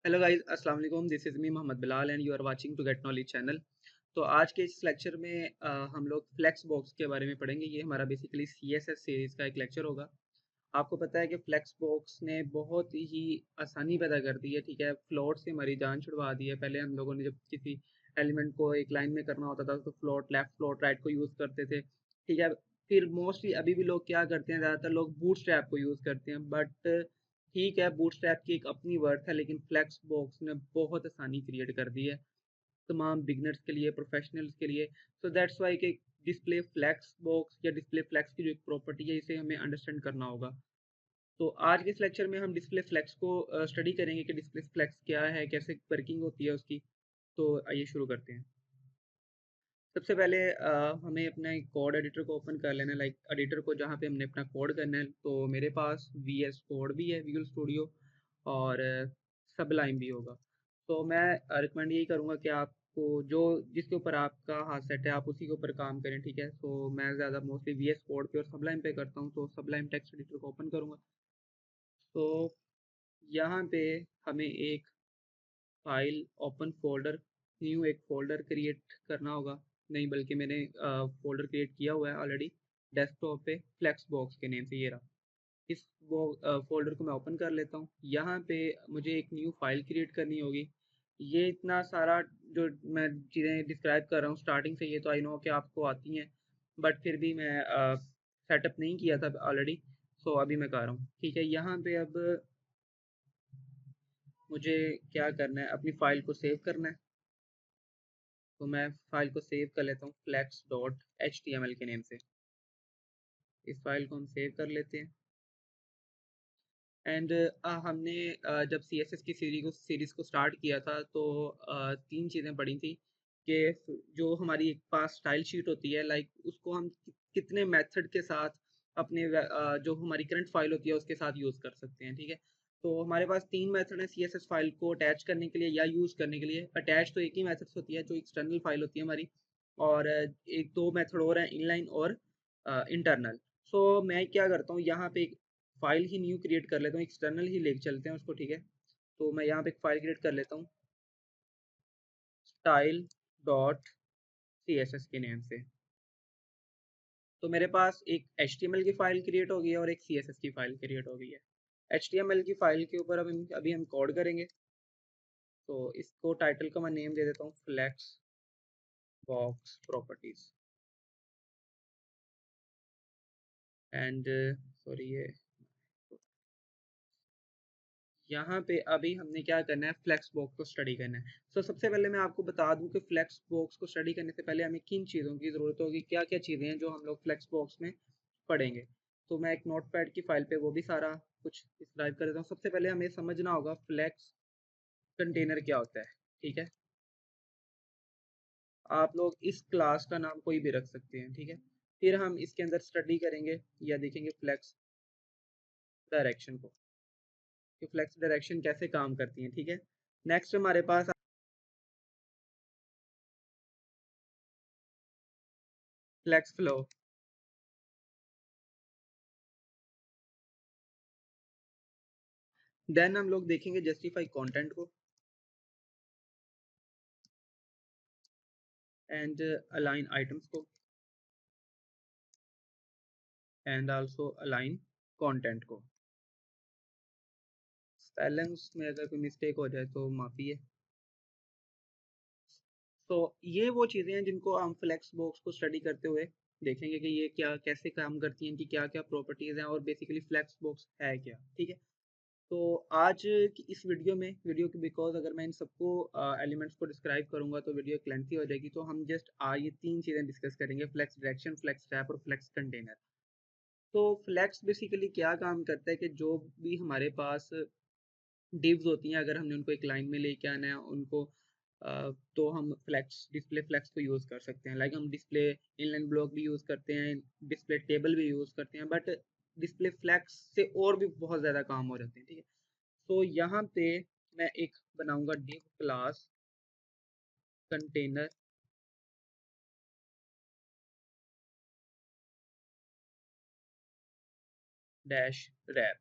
Hello guys, अस्सलाम वालेकुम। This is me Mohammad Bilal and you are watching to get knowledge channel. तो आज के इस लेक्चर में हम लोग फ्लेक्स बॉक्स के बारे में पढ़ेंगे। ये हमारा बेसिकली सीएसएस सीरीज़ का एक लेक्चर होगा। आपको पता है कि फ्लेक्स बॉक्स ने बहुत ही आसानी पैदा कर दी है, ठीक है। फ्लोट से हमारी जान छुड़वा दी है। पहले हम लोगों ने जब किसी एलिमेंट को एक लाइन में करना होता था तो फ्लोट, लेफ्ट फ्लोट, राइट को यूज़ करते थे, ठीक है। फिर मोस्टली अभी भी लोग क्या करते हैं, ज़्यादातर लोग बूटस्ट्रैप को यूज़ करते हैं, बट ठीक है, बूटस्ट्रैप की एक अपनी वर्थ है, लेकिन फ्लेक्स बॉक्स ने बहुत आसानी क्रिएट कर दी है तमाम बिगनर्स के लिए, प्रोफेशनल्स के लिए। सो दैट्स वाई कि डिस्प्ले फ्लेक्स बॉक्स या डिस्प्ले फ्लेक्स की जो एक प्रॉपर्टी है, इसे हमें अंडरस्टैंड करना होगा। तो आज के इस लेक्चर में हम डिस्प्ले फ्लेक्स को स्टडी करेंगे कि डिस्प्ले फ्लेक्स क्या है, कैसे वर्किंग होती है उसकी। तो आइए शुरू करते हैं। सबसे पहले हमें अपना एक कोड एडिटर को ओपन कर लेना है, लाइक एडिटर को जहाँ पे हमने अपना कोड करना है। तो मेरे पास वीएस कोड भी है, विजुअल स्टूडियो, और सबलाइम भी होगा। तो मैं रिकमेंड यही करूँगा कि आपको जो जिसके ऊपर आपका हाथ सेट है आप उसी के ऊपर काम करें, ठीक है। तो मैं ज़्यादा मोस्टली वीएस कोड पे और सबलाइम पे करता हूँ। तो सबलाइम टेक्स्ट एडिटर को ओपन करूँगा। तो यहाँ पे हमें एक फाइल, ओपन फ़ोल्डर, न्यू एक फ़ोल्डर क्रिएट करना होगा। नहीं, बल्कि मैंने फ़ोल्डर क्रिएट किया हुआ है ऑलरेडी डेस्कटॉप पे, फ्लेक्स बॉक्स के नेम से, ये रहा। इस फ़ोल्डर को मैं ओपन कर लेता हूँ। यहाँ पे मुझे एक न्यू फ़ाइल क्रिएट करनी होगी। ये इतना सारा जो मैं चीज़ें डिस्क्राइब कर रहा हूँ स्टार्टिंग से, ये तो आई नो कि आपको आती हैं, बट फिर भी मैं सेटअप नहीं किया था ऑलरेडी। सो अभी मैं कर रहा हूँ, ठीक है। यहाँ पे अब मुझे क्या करना है, अपनी फ़ाइल को सेव करना है। तो मैं फ़ाइल को सेव कर लेता हूँ flex.html के नेम से। इस फ़ाइल को हम सेव कर लेते हैं। एंड हमने जब सीएसएस की सीरीज़ को स्टार्ट किया था तो तीन चीज़ें पढ़ी थी कि जो हमारी एक पास स्टाइल शीट होती है, लाइक उसको हम कितने मेथड के साथ अपने जो हमारी करंट फाइल होती है उसके साथ यूज़ कर सकते हैं, ठीक है। तो हमारे पास तीन मेथड हैं सीएसएस फाइल को अटैच करने के लिए या यूज़ करने के लिए। अटैच तो एक ही मेथड होती है जो एक्सटर्नल फाइल होती है हमारी, और एक दो मेथड और हैं, इनलाइन और इंटरनल। सो मैं क्या करता हूँ, यहाँ पे एक फ़ाइल ही न्यू क्रिएट कर लेता हूँ, एक्सटर्नल ही लेके चलते हैं उसको, ठीक है। तो मैं यहाँ पे एक फ़ाइल क्रिएट कर लेता हूँ style dot C S S के नेम से। तो मेरे पास एक HTML की फ़ाइल क्रिएट हो गई है और एक CSS की फ़ाइल क्रिएट हो गई है। HTML की फ़ाइल के ऊपर अब अभी हम कोड करेंगे। तो इसको टाइटल का मैं नेम दे देता हूँ flex box properties. And sorry, ये यहाँ पे अभी हमने क्या करना है, फ्लेक्स बॉक्स को स्टडी करना है। सो सबसे पहले मैं आपको बता दूं कि फ्लेक्स बॉक्स को स्टडी करने से पहले हमें किन चीज़ों की ज़रूरत होगी, क्या क्या चीज़ें हैं जो हम लोग फ्लेक्स बॉक्स में पढ़ेंगे। तो मैं एक नोटपैड की फाइल पे वो भी सारा कुछ डिस्क्राइब कर देता हूँ। सबसे पहले हमें समझना होगा फ्लेक्स कंटेनर क्या होता है, ठीक है। आप लोग इस क्लास का नाम कोई भी रख सकते हैं, ठीक है। फिर हम इसके अंदर स्टडी करेंगे या देखेंगे फ्लेक्स डायरेक्शन को, कि फ्लेक्स डायरेक्शन कैसे काम करती हैं, ठीक है। नेक्स्ट हमारे पास फ्लेक्स फ्लो। देन हम लोग देखेंगे जस्टिफाई कंटेंट को एंड अलाइन आइटम्स को एंड आल्सो अलाइन कंटेंट को। स्पेलिंग्स में अगर कोई मिस्टेक हो जाए तो माफ़ी है। तो ये वो चीज़ें हैं जिनको हम फ्लेक्स बॉक्स को स्टडी करते हुए देखेंगे कि ये क्या कैसे काम करती हैं, इनकी क्या क्या प्रॉपर्टीज़ हैं और बेसिकली फ्लेक्स बॉक्स है क्या, ठीक है। तो आज की इस वीडियो की बिकॉज अगर मैं इन सबको एलिमेंट्स को डिस्क्राइब करूंगा तो वीडियो एक लेंथी हो जाएगी। तो हम जस्ट ये तीन चीज़ें डिस्कस करेंगे, फ्लेक्स डायरेक्शन, फ्लेक्स टैप और फ्लेक्स कंटेनर। तो फ्लेक्स बेसिकली क्या काम करता है कि जो भी हमारे पास डिव्स होती हैं, अगर हमने उनको एक लाइन में लेके आना है उनको, तो हम फ्लेक्स डिस्प्ले फ्लेक्स को यूज़ कर सकते हैं। लाइक हम डिस्प्ले इनलाइन ब्लॉक भी यूज़ करते हैं, डिस्प्ले टेबल भी यूज़ करते हैं, बट डिस्प्ले फ्लेक्स से और भी बहुत ज़्यादा काम हो जाते हैं, ठीक है। तो यहाँ पे मैं एक बनाऊंगा div class container dash wrap.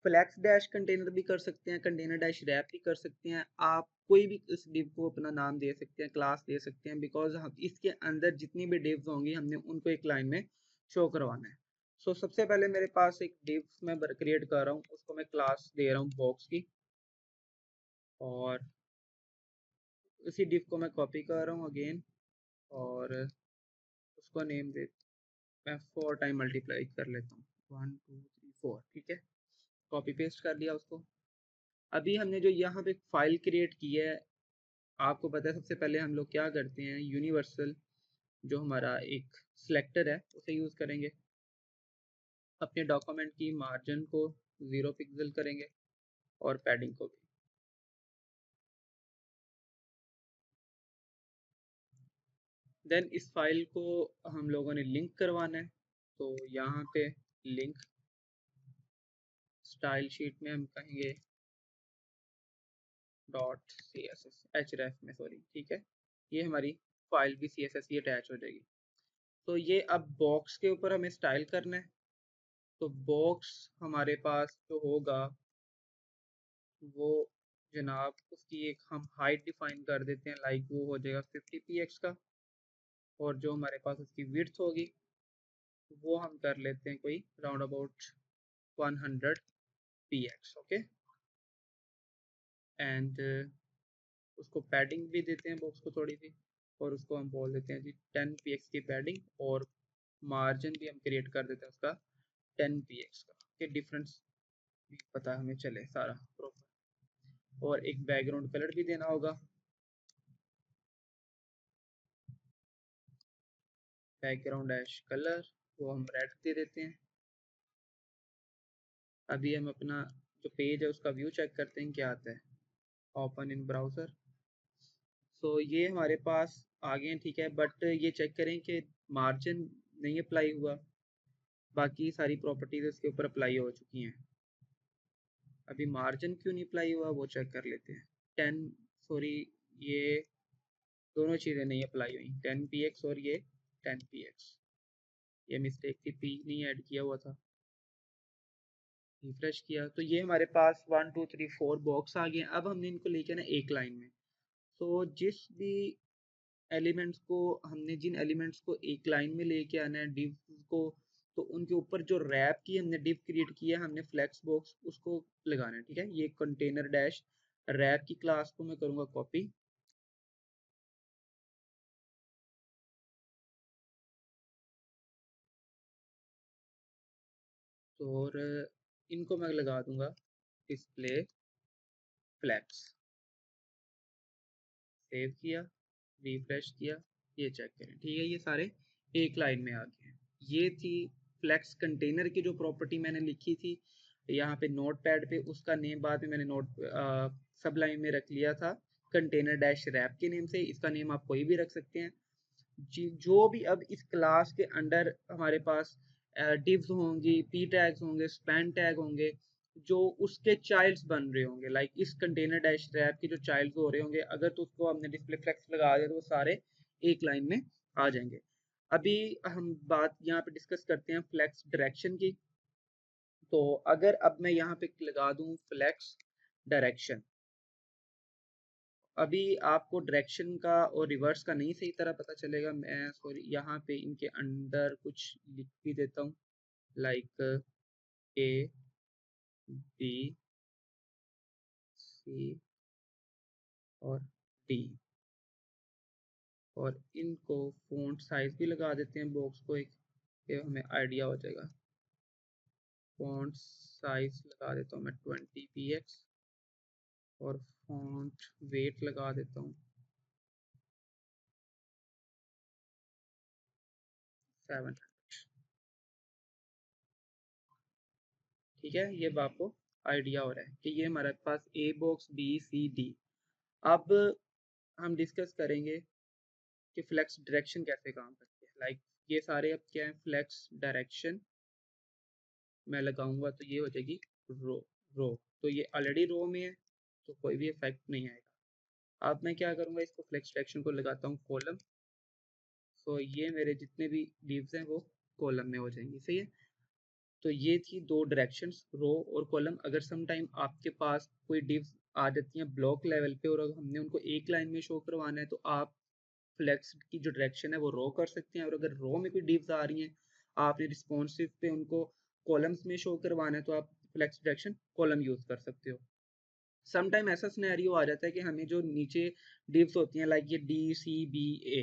Flex dash container भी कर सकते हैं, कंटेनर डैश रैप भी कर सकते हैं। आप कोई भी इस डिव को अपना नाम दे सकते हैं, क्लास दे सकते हैं, बिकॉज हम इसके अंदर जितनी भी डिव्स होंगी हमने उनको एक लाइन में शो करवाना है। सो सबसे पहले मेरे पास एक डिव मैं क्रिएट कर रहा हूँ, उसको मैं क्लास दे रहा हूँ बॉक्स की, और उसी डिव को मैं कॉपी कर रहा हूँ अगेन, और उसको नेम दे, मैं 4 टाइम मल्टीप्लाई कर लेता हूँ, 1 2 3 4, ठीक है। कॉपी पेस्ट कर लिया उसको। अभी हमने जो यहाँ पे फाइल क्रिएट की है, आपको पता है सबसे पहले हम लोग क्या करते हैं, यूनिवर्सल जो हमारा एक सिलेक्टर है उसे यूज़ करेंगे। अपने डॉक्यूमेंट की मार्जिन को 0 पिक्सल करेंगे और पैडिंग को भी। देन इस फाइल को हम लोगों ने लिंक करवाना है, तो यहाँ पे लिंक स्टाइल शीट में हम कहेंगे dot C S S H ref में, सॉरी, ठीक है। ये हमारी फाइल भी सी एस एस की अटैच हो जाएगी। तो ये अब बॉक्स के ऊपर हमें स्टाइल करना है। तो बॉक्स हमारे पास जो होगा वो जनाब उसकी एक हम हाइट डिफाइन कर देते हैं, लाइक वो हो जाएगा 50 px का, और जो हमारे पास उसकी विड्थ होगी वो हम कर लेते हैं कोई round about 100 px, okay. And उसको पैडिंग भी देते हैं बॉक्स को थोड़ी सी, और उसको हम बोल देते हैं जी 10 px की पैडिंग, और मार्जिन भी हम क्रिएट कर देते हैं उसका 10 px का, कि डिफरेंस भी पता हमें चले सारा प्रॉपर। और एक बैकग्राउंड कलर भी देना होगा, बैकग्राउंड डैश कलर, वो हम रेड दे देते हैं। अभी हम अपना जो पेज है उसका व्यू चेक करते हैं क्या आता है, ओपन इन ब्राउज़र। सो ये हमारे पास आ गए हैं, ठीक है। बट ये चेक करें कि मार्जिन नहीं अप्लाई हुआ, बाकी सारी प्रॉपर्टीज इसके ऊपर अप्लाई हो चुकी हैं। अभी मार्जिन क्यों नहीं अप्लाई हुआ वो चेक कर लेते हैं। 10, सॉरी, ये दोनों चीज़ें नहीं अप्लाई हुई, 10 px और ये 10 px, ये मिस्टेक थी, पी नहीं ऐड किया हुआ था। रिफ्रेश किया तो ये हमारे पास 1 2 3 4 बॉक्स आ गए। अब हमने इनको लेके ना एक लाइन में, तो जिस भी एलिमेंट्स को हमने, जिन एलिमेंट्स को एक लाइन में लेके आना है डिव को, तो उनके ऊपर जो रैप की हमने डिव क्रिएट किया है हमने फ्लेक्स बॉक्स, उसको लगाना है, ठीक है। ये कंटेनर डैश रैप की क्लास को मैं करूँगा कॉपी, और इनको मैं लगा दूंगा डिस्प्ले फ्लेक्स। सेव किया, रिफ्रेश किया, ये चेक करें, ठीक है, ये सारे एक लाइन में आ गए हैं। ये थी फ्लेक्स कंटेनर की जो प्रॉपर्टी मैंने लिखी थी यहाँ पे नोट पैड पे, उसका नेम बाद में मैंने नोट सब लाइन में रख लिया था कंटेनर डैश रैप के नेम से। इसका नेम आप कोई भी रख सकते हैं। जो भी अब इस क्लास के अंडर हमारे पास डिव्स होंगी, पी टैग्स होंगे, स्पैन टैग होंगे, जो उसके चाइल्ड्स बन रहे होंगे, लाइक इस कंटेनर डैश रैप के जो चाइल्ड्स हो रहे होंगे, अगर तो उसको हमने डिस्प्ले फ्लेक्स लगा दिया तो वो सारे एक लाइन में आ जाएंगे। अभी हम बात यहाँ पे डिस्कस करते हैं फ्लेक्स डायरेक्शन की। तो अगर अब मैं यहाँ पे लगा दूं फ्लेक्स डायरेक्शन, अभी आपको डायरेक्शन का और रिवर्स का नहीं सही तरह पता चलेगा। मैं सॉरी यहाँ पे इनके अंदर कुछ लिख भी देता हूँ, लाइक ए बी सी और डी, और इनको फ़ॉन्ट साइज भी लगा देते हैं बॉक्स को एक, ये हमें आइडिया हो जाएगा। फ़ॉन्ट साइज लगा देता हूँ मैं 20 px, और फ़ॉन्ट वेट लगा देता हूँ 700, ठीक है। ये अब आपको आइडिया हो रहा है कि ये हमारे पास A box B C D. अब हम डिस्कस करेंगे कि फ्लेक्स डायरेक्शन कैसे काम करती है। लाइक ये सारे अब क्या है, फ्लेक्स डायरेक्शन मैं लगाऊंगा तो ये हो जाएगी रो, रो, तो ये ऑलरेडी रो में है तो कोई भी इफेक्ट नहीं आएगा। अब मैं क्या करूंगा, इसको फ्लेक्स डायरेक्शन को लगाता हूँ कॉलम, तो ये मेरे जितने भी लीव्स हैं वो कॉलम में हो जाएंगी, सही है। तो ये थी दो डायरेक्शंस, रो और कॉलम। अगर सम टाइम आपके पास कोई डिव्स आ जाती हैं ब्लॉक लेवल पे और अगर हमने उनको एक लाइन में शो करवाना है तो आप फ्लेक्स की जो डायरेक्शन है वो रो कर सकते हैं, और अगर रो में कोई डिव्स आ रही हैं आपने रिस्पॉन्सिव पे उनको कॉलम्स में शो करवाना है तो आप फ्लेक्स डायरेक्शन कॉलम यूज कर सकते हो। सम टाइम ऐसा सिनेरियो आ जाता है कि हमें जो नीचे डिव्स होती हैं लाइक ये D, C, B, A,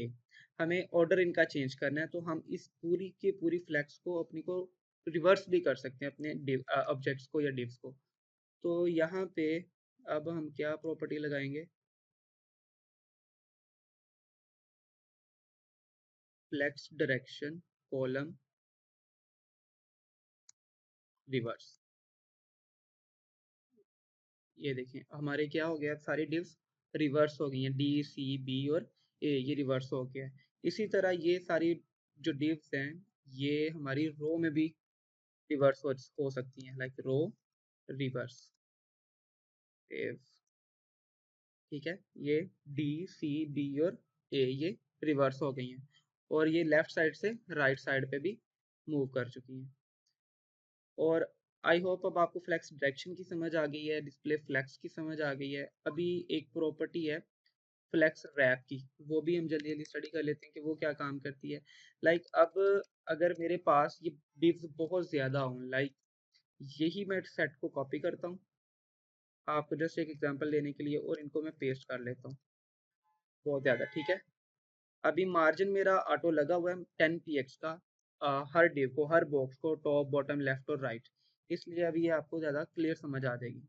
हमें ऑर्डर इनका चेंज करना है, तो हम इस पूरी की पूरी फ्लैक्स को अपनी को रिवर्स भी कर सकते हैं अपने ऑब्जेक्ट्स को या डिव्स को। तो यहाँ पे अब हम क्या प्रॉपर्टी लगाएंगे, फ्लेक्स डायरेक्शन कॉलम रिवर्स। ये देखें हमारे क्या हो गया, सारी डिव्स रिवर्स हो गई हैं, D, C, B और A ये रिवर्स हो गया है। इसी तरह ये सारी जो डिव्स हैं ये हमारी रो में भी रिवर्स हो सकती हैं, लाइक रो रिवर्स इफ, ठीक है। ये D, C, B और A ये रिवर्स हो गई हैं और ये लेफ्ट साइड से राइट साइड पे भी मूव कर चुकी हैं। और आई होप अब आपको फ्लेक्स डायरेक्शन की समझ आ गई है, डिस्प्ले फ्लेक्स की समझ आ गई है। अभी एक प्रॉपर्टी है फ्लेक्स रैप की, वो भी हम जल्दी जल्दी स्टडी कर लेते हैं कि वो क्या काम करती है। लाइक अब अगर मेरे पास ये डिव्स बहुत ज़्यादा हों, लाइक यही मैं सेट को कॉपी करता हूँ आपको जस्ट एक एग्जांपल देने के लिए और इनको मैं पेस्ट कर लेता हूँ बहुत ज़्यादा, ठीक है। अभी मार्जिन मेरा ऑटो लगा हुआ है 10 px का, हर डिव को, हर बॉक्स को, टॉप बॉटम लेफ्ट और राइट, इसलिए अभी ये आपको ज़्यादा क्लियर समझ आ जाएगी।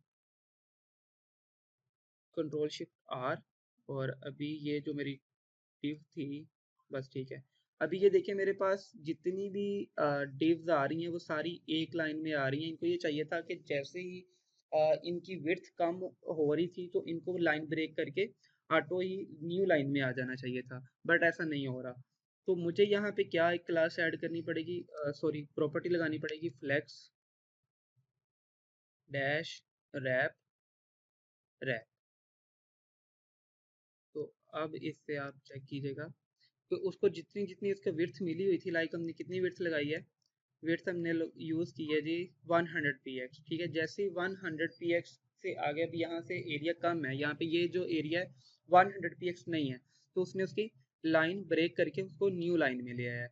Ctrl+Shift+R, और अभी ये जो मेरी डिव थी, बस ठीक है। अभी ये देखिए मेरे पास जितनी भी डिव्स आ रही हैं वो सारी एक लाइन में आ रही हैं। इनको ये चाहिए था कि जैसे ही इनकी विड्थ कम हो रही थी तो इनको लाइन ब्रेक करके ऑटो ही न्यू लाइन में आ जाना चाहिए था, बट ऐसा नहीं हो रहा। तो मुझे यहाँ पे क्या एक क्लास ऐड करनी पड़ेगी, सॉरी प्रॉपर्टी लगानी पड़ेगी, फ्लेक्स डैश रैप रैप। तो अब इससे आप चेक कीजिएगा तो उसको जितनी जितनी इसका विड्थ मिली हुई थी, लाइक हमने कितनी विड्थ लगाई है, विड्थ हमने यूज़ की है जी 100 px, ठीक है। जैसे ही 100 px से आगे, अब यहाँ से एरिया कम है, यहाँ पे ये जो एरिया है 100 px नहीं है, तो उसने उसकी लाइन ब्रेक करके उसको न्यू लाइन में ले आया है।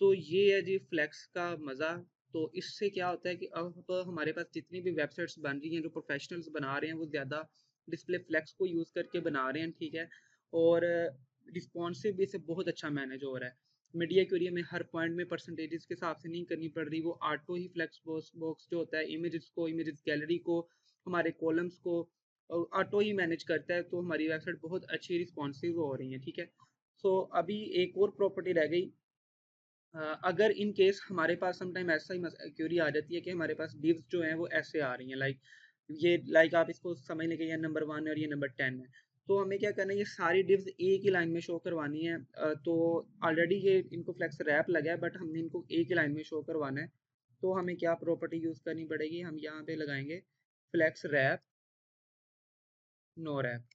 तो ये है जी फ्लेक्स का मज़ा। तो इससे क्या होता है कि अब हमारे पास जितनी भी वेबसाइट्स बन रही हैं जो प्रोफेशनल्स बना रहे हैं वो ज़्यादा डिस्प्ले फ्लेक्स को यूज़ करके बना रहे हैं, ठीक है। और रिस्पॉन्सिव भी इसे बहुत अच्छा मैनेज हो रहा है। मीडिया क्यूरिया में हर पॉइंट में परसेंटेजेस के हिसाब से नहीं करनी पड़ रही, वो ऑटो ही फ्लेक्स बॉक्स जो होता है इमेजेस को, इमेजेस गैलरी को, हमारे कॉलम्स को ऑटो ही मैनेज करता है। तो हमारी वेबसाइट बहुत अच्छी रिस्पॉन्सिव हो रही है, ठीक है। सो अभी एक और प्रॉपर्टी रह गई, अगर इन केस हमारे पास समटाइम ऐसा ही क्यूरी आ जाती है कि हमारे पास डिव्स जो हैं वो ऐसे आ रही हैं, लाइक ये, लाइक आप इसको समझ लें कि ये नंबर 1 और ये नंबर 10 है। तो हमें क्या करना है, ये सारी डिव्स एक ही लाइन में शो करवानी है। तो ऑलरेडी ये इनको फ्लेक्स रैप लगा है बट हमने इनको एक ही लाइन में शो करवाना है। तो हमें क्या प्रॉपर्टी यूज़ करनी पड़ेगी, हम यहाँ पे लगाएंगे फ्लेक्स रैप नो रैप।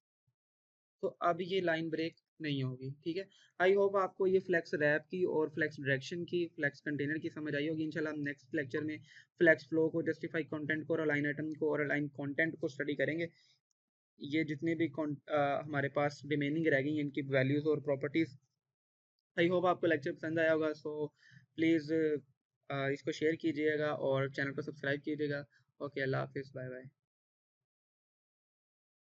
तो अब ये लाइन ब्रेक नहीं होगी, ठीक है। आई होप आपको ये फ्लेक्स रैप की और फ्लेक्स डायरेक्शन की, फ्लेक्स कंटेनर की समझ आई होगी। इंशाल्लाह हम नेक्स्ट लेक्चर में फ्लेक्स फ्लो को, जस्टिफाई कंटेंट को और अलाइन आइटम को और अलाइन कंटेंट को स्टडी करेंगे। ये जितने भी हमारे पास रिमेनिंग रह गई हैं इनकी वैल्यूज़ और प्रॉपर्टीज़। आई होप आपको लेक्चर पसंद आया होगा। सो प्लीज़ इसको शेयर कीजिएगा और चैनल को सब्सक्राइब कीजिएगा। ओके, अल्लाह हाफिज़, बाय बाय।